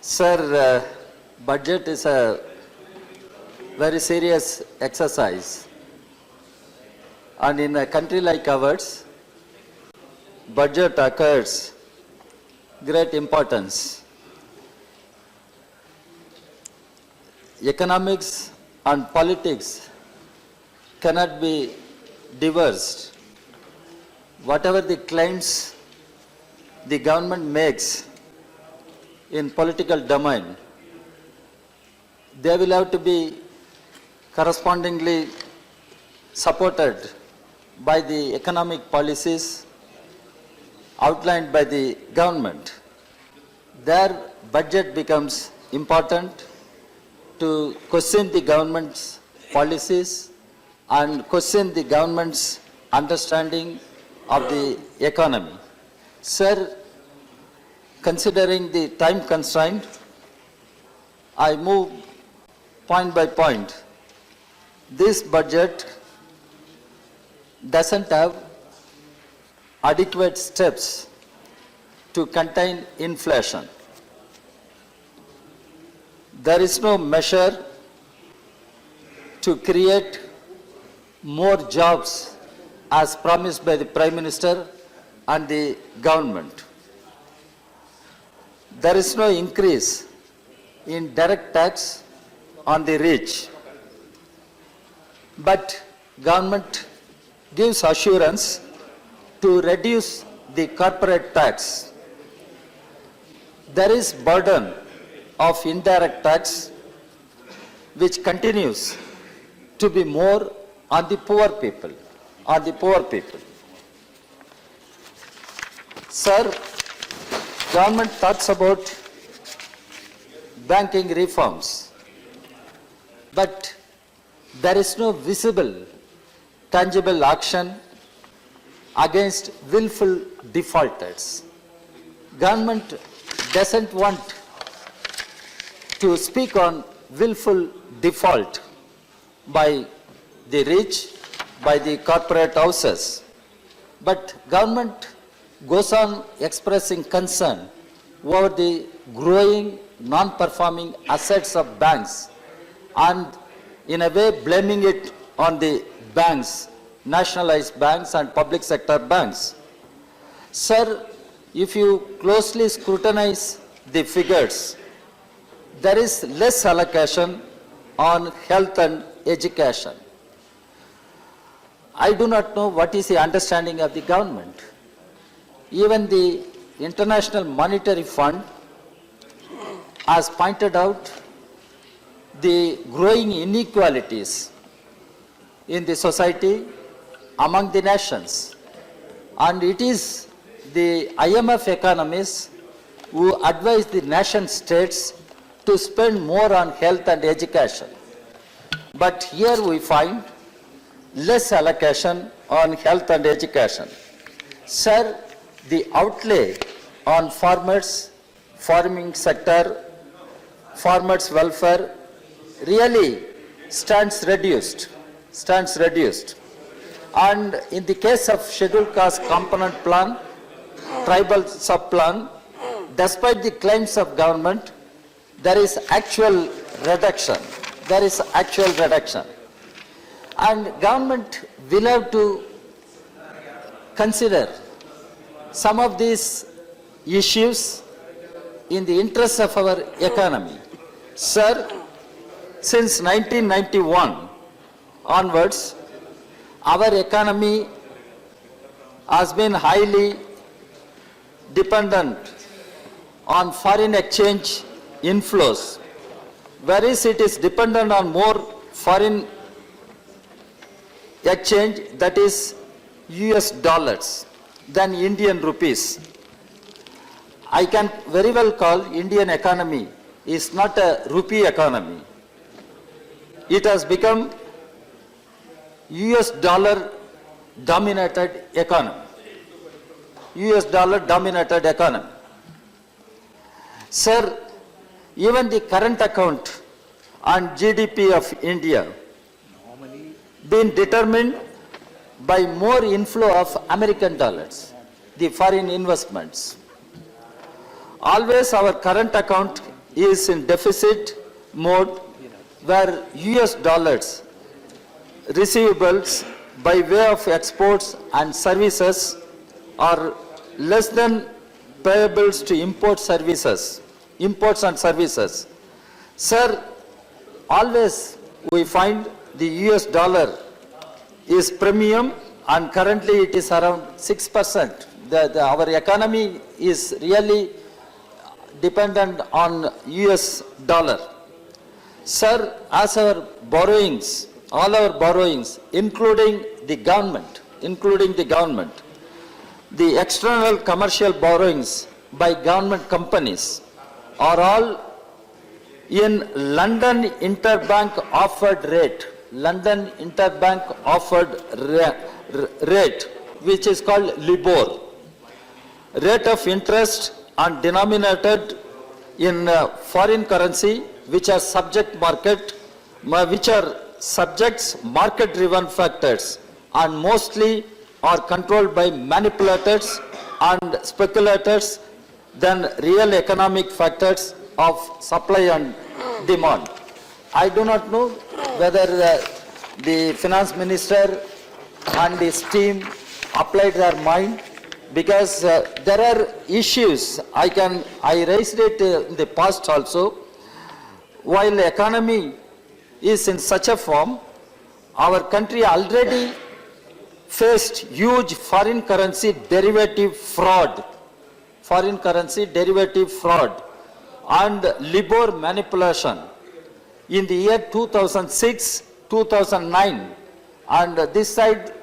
Sir, budget is a very serious exercise. And in a country like ours, budget occurs great importance. Economics and politics cannot be divorced. Whatever the claims the government makes in political domain, they will have to be correspondingly supported by the economic policies outlined by the government. Their budget becomes important to question the government's policies and question the government's understanding of the economy. Sir, considering the time constraint, I move point by point. This budget doesn't have adequate steps to contain inflation. There is no measure to create more jobs as promised by the Prime Minister and the government. There is no increase in direct tax on the rich, but government gives assurance to reduce the corporate tax. There is burden of indirect tax which continues to be more on the poor people, Sir, government thoughts about banking reforms, but there is no visible, tangible action against willful defaulters. Government doesn't want to speak on willful default by the rich, by the corporate houses, but government goes on expressing concern over the growing non-performing assets of banks and in a way blaming it on the banks, nationalized banks and public sector banks. Sir, if you closely scrutinize the figures, there is less allocation on health and education. I do not know what is the understanding of the government. Even the International Monetary Fund has pointed out the growing inequalities in the society among the nations. And it is the IMF economists who advise the nation states to spend more on health and education. But here we find less allocation on health and education. Sir, the outlay on farmers, farming sector, farmers' welfare really stands reduced. And in the case of scheduled caste component plan, tribal sub-plan, despite the claims of government, there is actual reduction. And government will have to consider some of these issues in the interest of our economy. Sir, since 1991 onwards, our economy has been highly dependent on foreign exchange inflows, whereas it is dependent on more foreign exchange, that is US dollars, than Indian rupees. I can very well call Indian economy is not a rupee economy. It has become US dollar dominated economy. Sir, even the current account and GDP of India been determined by more inflow of American dollars, the foreign investments. Always our current account is in deficit mode, where US dollars receivables by way of exports and services are less than payables to imports and services. Sir, always we find the US dollar is premium, and currently it is around 6%. Our economy is really dependent on US dollar. Sir, as our borrowings, all our borrowings, including the government, the external commercial borrowings by government companies are all in London Interbank offered rate, rate, which is called LIBOR. Rate of interest and denominated in foreign currency, which are market-driven factors, and mostly are controlled by manipulators and speculators than real economic factors of supply and demand. I do not know whether the finance minister and his team applied their mind, because there are issues. I raised it in the past also. While the economy is in such a form, our country already faced huge foreign currency derivative fraud and LIBOR manipulation in the year 2006, 2009. And this side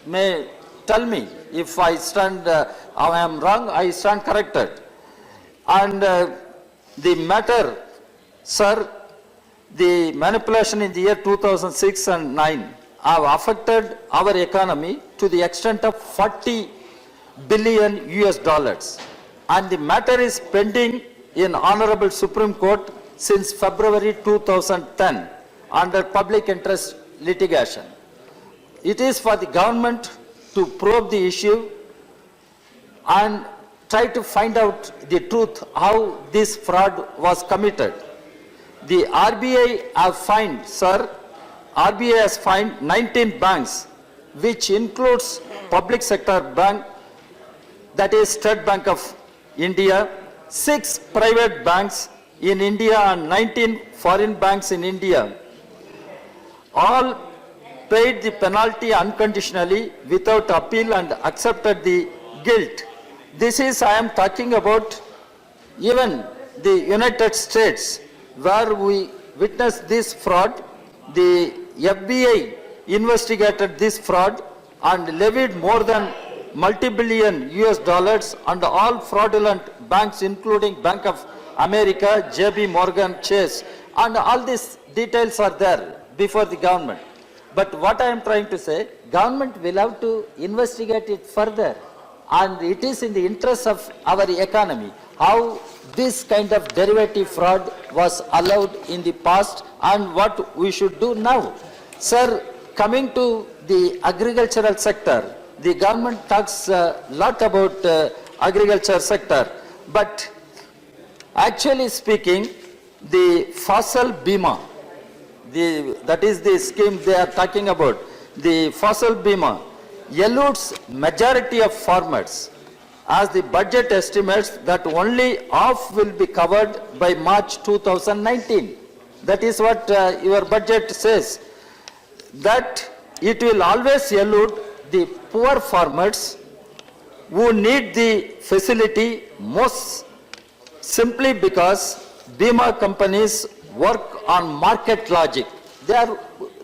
may tell me if I am wrong, I stand corrected. And the matter, sir, the manipulation in the year 2006 and 9 have affected our economy to the extent of 40 billion US dollars. And the matter is pending in Honorable Supreme Court since February 2010 under public interest litigation. It is for the government to probe the issue and try to find out the truth how this fraud was committed. The RBI has fined 19 banks, which includes public sector bank, that is State Bank of India, 6 private banks in India and 19 foreign banks in India. All paid the penalty unconditionally without appeal and accepted the guilt. This is, I am talking about even the United States, where we witnessed this fraud. The FBI investigated this fraud and levied more than multi-billion US dollars on all fraudulent banks, including Bank of America, JB Morgan Chase, and all these details are there before the government. But what I am trying to say, government will have to investigate it further, and it is in the interest of our economy how this kind of derivative fraud was allowed in the past and what we should do now. Sir, coming to the agricultural sector, the government talks a lot about agriculture sector, but actually speaking, the Fasal Bima, that is the scheme they are talking about, the Fasal Bima eludes majority of farmers, as the budget estimates that only half will be covered by March 2019. That is what your budget says, that it will always elude the poor farmers who need the facility most simply because Bima companies work on market logic. They are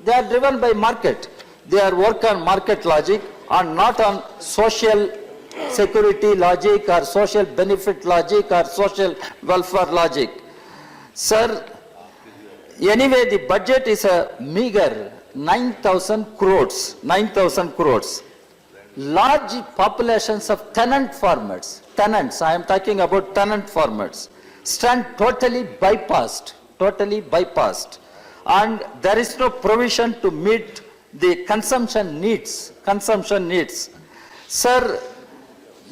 driven by market. They are work on market logic and not on social security logic or social benefit logic or social welfare logic. Sir, anyway, the budget is a meager 9,000 crores. Large populations of tenant farmers, I am talking about tenant farmers, stand totally bypassed. And there is no provision to meet the consumption needs. Sir,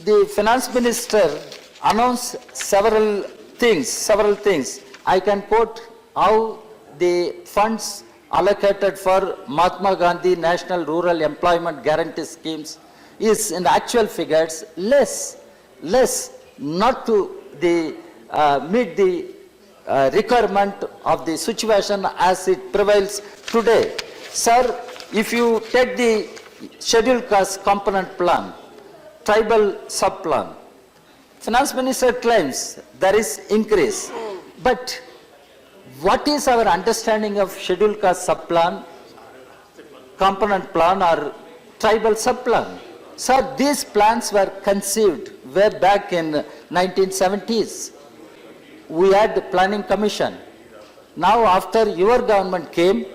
the finance minister announced several things. I can quote how the funds allocated for Mahatma Gandhi National Rural Employment Guarantee Schemes is in actual figures less, not to the, meet the requirement of the situation as it prevails today. Sir, if you take the scheduled caste component plan, tribal sub-plan, Finance Minister claims there is increase, but what is our understanding of scheduled caste sub-plan, component plan or tribal sub-plan? Sir, these plans were conceived way back in 1970s. We had the planning commission. Now after your government came,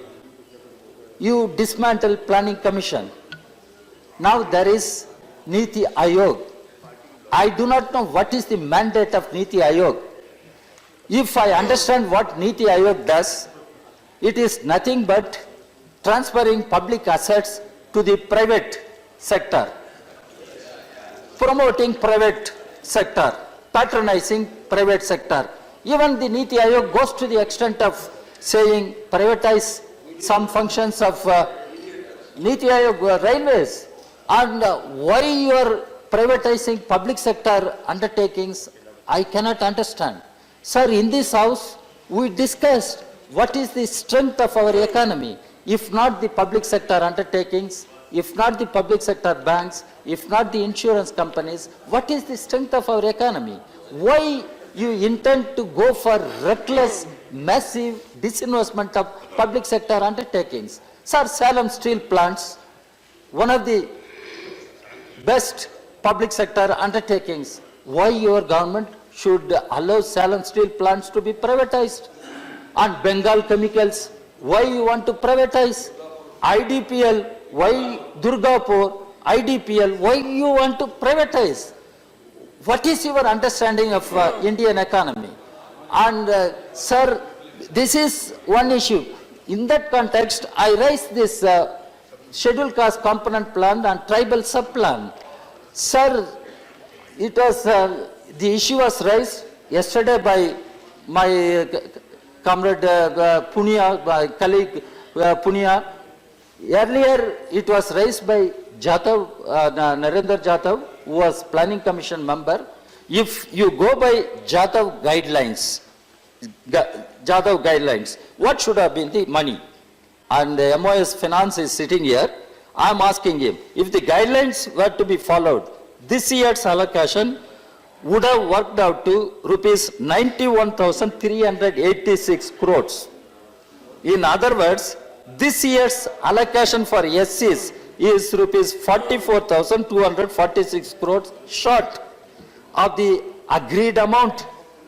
you dismantled planning commission. Now there is Niti Ayog. I do not know what is the mandate of Niti Ayog. If I understand what Niti Ayog does, it is nothing but transferring public assets to the private sector, promoting private sector, patronizing private sector. Even the Niti Ayog goes to the extent of saying privatize some functions of Niti Ayog railways. And why you are privatizing public sector undertakings, I cannot understand. Sir, in this house, we discussed what is the strength of our economy. If not the public sector undertakings, if not the public sector banks, if not the insurance companies, what is the strength of our economy? Why you intend to go for reckless, massive disinvestment of public sector undertakings? Sir, Salem steel plants, one of the best public sector undertakings. Why your government should allow Salem steel plants to be privatized? And Bengal chemicals, why you want to privatize? IDPL, why Durgapur, IDPL, why you want to privatize? What is your understanding of Indian economy? And sir, this is one issue. In that context, I raised this scheduled caste component plan and tribal sub-plan. Sir, it was, the issue was raised yesterday by my comrade Punia, my colleague Punia. Earlier, it was raised by Jadhav, Narendra Jadhav, who was planning commission member. If you go by Jadhav guidelines, what should have been the money? And the MOS Finance is sitting here. I am asking him, if the guidelines were to be followed, this year's allocation would have worked out to rupees 91,386 crores. In other words, this year's allocation for SCs is rupees 44,246 crores short of the agreed amount.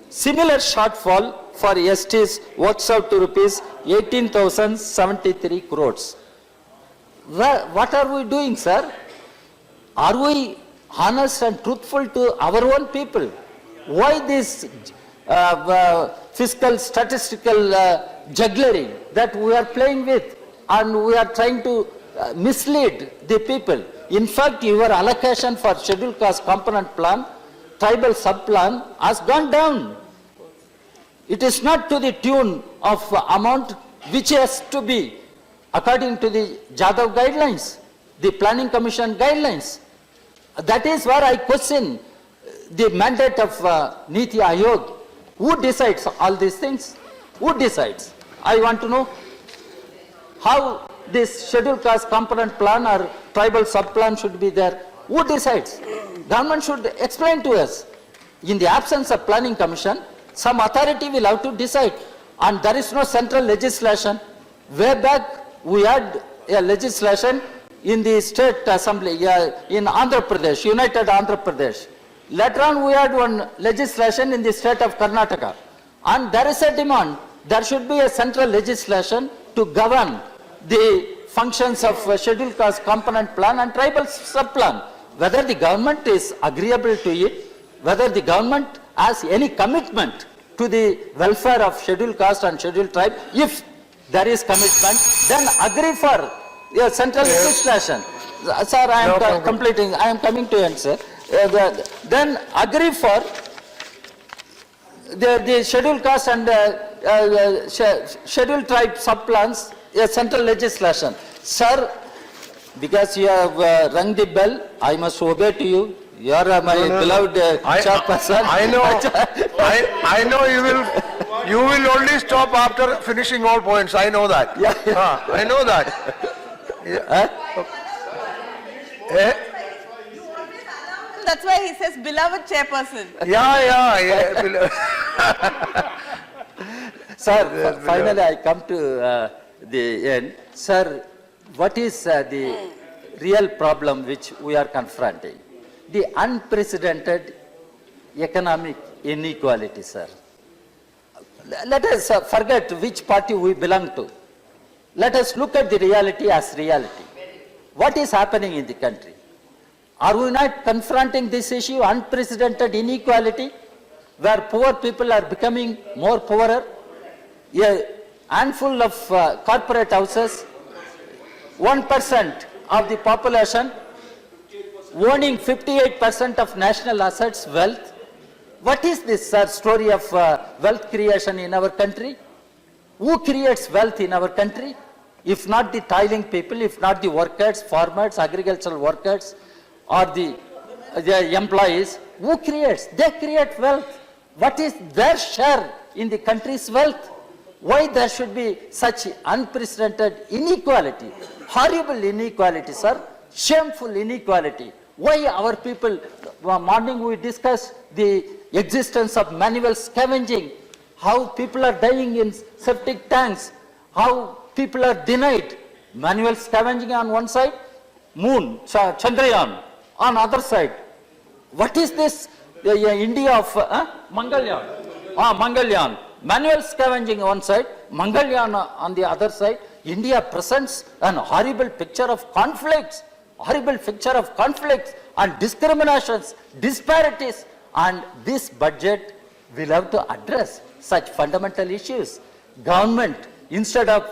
Similar shortfall for STs works out to rupees 18,073 crores. What are we doing, sir? Are we honest and truthful to our own people? Why this fiscal statistical juggling that we are playing with, and we are trying to mislead the people? In fact, your allocation for scheduled caste component plan, tribal sub-plan has gone down. It is not to the tune of amount which has to be according to the Jadhav guidelines, the planning commission guidelines. That is where I question the mandate of Niti Ayog. Who decides all these things? Who decides? I want to know how this scheduled caste component plan or tribal sub-plan should be there. Who decides? Government should explain to us. In the absence of planning commission, some authority will have to decide. And there is no central legislation. Way back, we had a legislation in the state assembly, in Andhra Pradesh, United Andhra Pradesh. Later on, we had one legislation in the state of Karnataka. And there is a demand. There should be a central legislation to govern the functions of scheduled caste component plan and tribal sub-plan. Whether the government is agreeable to it, whether the government has any commitment to the welfare of scheduled caste and scheduled tribe. If there is commitment, then agree for a central legislation. Sir, I am completing. I am coming to end, sir. Then agree for the scheduled caste and scheduled tribe sub-plans, a central legislation. Sir, because you have rung the bell, I must obey to you. You are my beloved chairperson. I know you will only stop after finishing all points. I know that. Yeah. I know that. That's why he says beloved chairperson. Yeah. Sir, finally I come to the end. Sir, what is the real problem which we are confronting? The unprecedented economic inequality, sir. Let us forget which party we belong to. Let us look at the reality as reality. What is happening in the country? Are we not confronting this issue, unprecedented inequality, where poor people are becoming more poorer? A handful of corporate houses, 1% of the population owning 58% of national assets, wealth. What is this, sir, story of wealth creation in our country? Who creates wealth in our country? If not the toiling people, if not the workers, farmers, agricultural workers, or the employees, who creates? They create wealth. What is their share in the country's wealth? Why there should be such unprecedented inequality? Horrible inequality, sir. Shameful inequality. Why our people, morning we discussed the existence of manual scavenging, how people are dying in septic tanks, how people are denied manual scavenging on one side, moon, Chandrayaan on other side. What is this India of Mangalyaan? Mangalyaan. Manual scavenging on one side, Mangalyaan on the other side. India presents an horrible picture of conflicts and discriminations, disparities, and this budget will have to address such fundamental issues. Government, instead of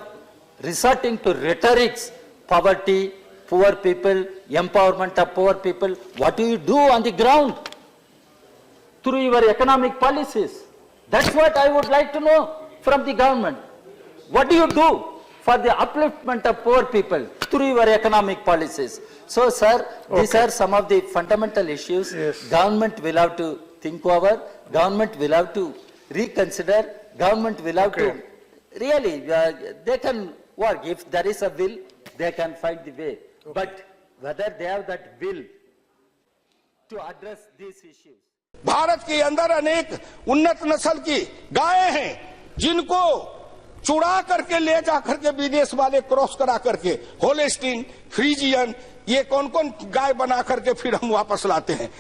resorting to rhetorics, poverty, poor people, empowerment of poor people, what do you do on the ground? Through your economic policies. That's what I would like to know from the government. What do you do for the upliftment of poor people through your economic policies? So, sir, these are some of the fundamental issues. Yes. Government will have to think over, government will have to reconsider, government will have to, really, they can work. If there is a will, they can find the way. But whether they have that will to address these issues. Bharat के अंदर अनेक उन्नत नस्ल की गायें हैं जिनको चुरा करके ले जा करके विदेश वाले क्रॉस करा करके होलेस्टीन, फ्रीजियन, ये कौन कौन गाय बना करके फिर हम वापस लाते हैं।